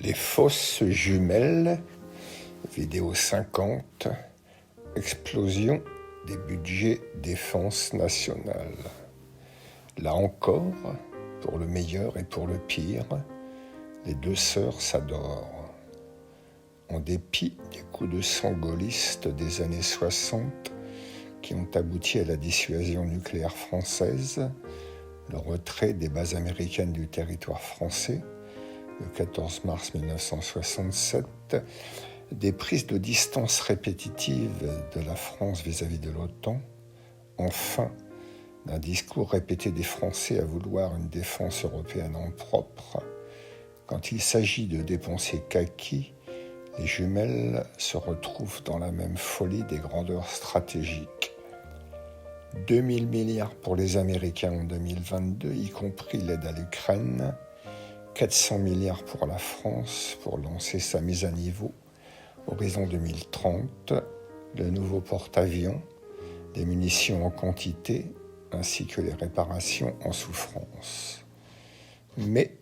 Les fausses jumelles, vidéo 50, explosion des budgets défense nationale. Là encore, pour le meilleur et pour le pire, les deux sœurs s'adorent. En dépit des coups de sang gaullistes des années 60 qui ont abouti à la dissuasion nucléaire française, le retrait des bases américaines du territoire français, le 14 mars 1967, des prises de distance répétitives de la France vis-à-vis de l'OTAN, enfin, d'un discours répété des Français à vouloir une défense européenne en propre, quand il s'agit de dépenser kaki, les jumelles se retrouvent dans la même folie des grandeurs stratégiques. 2000 milliards pour les Américains en 2022, y compris l'aide à l'Ukraine, 400 milliards pour la France pour lancer sa mise à niveau, horizon 2030, le nouveau porte-avions, des munitions en quantité, ainsi que les réparations en souffrance. Mais,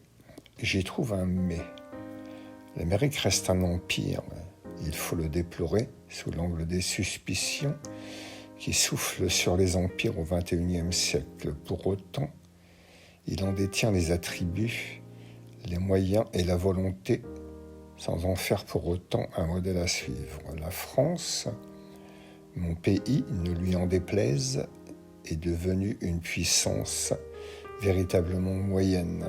j'y trouve un mais. L'Amérique reste un empire, il faut le déplorer sous l'angle des suspicions qui soufflent sur les empires au XXIe siècle. Pour autant, il en détient les attributs, les moyens et la volonté, sans en faire pour autant un modèle à suivre. La France, mon pays, ne lui en déplaise, est devenue une puissance véritablement moyenne.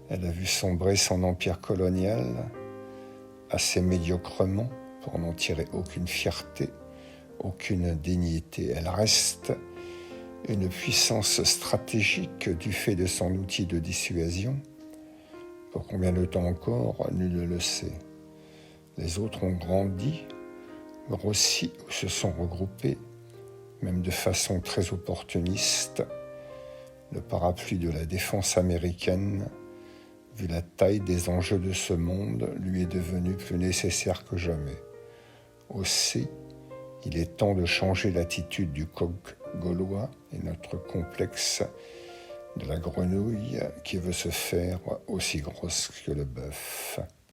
Elle a vu sombrer son empire colonial assez médiocrement pour n'en tirer aucune fierté, aucune dignité. Elle reste une puissance stratégique du fait de son outil de dissuasion. Pour combien de temps encore, nul ne le sait. Les autres ont grandi, grossi ou se sont regroupés, même de façon très opportuniste. Le parapluie de la défense américaine, vu la taille des enjeux de ce monde, lui est devenu plus nécessaire que jamais. Aussi, il est temps de changer l'attitude du coq gaulois et notre complexe de la grenouille qui veut se faire aussi grosse que le bœuf.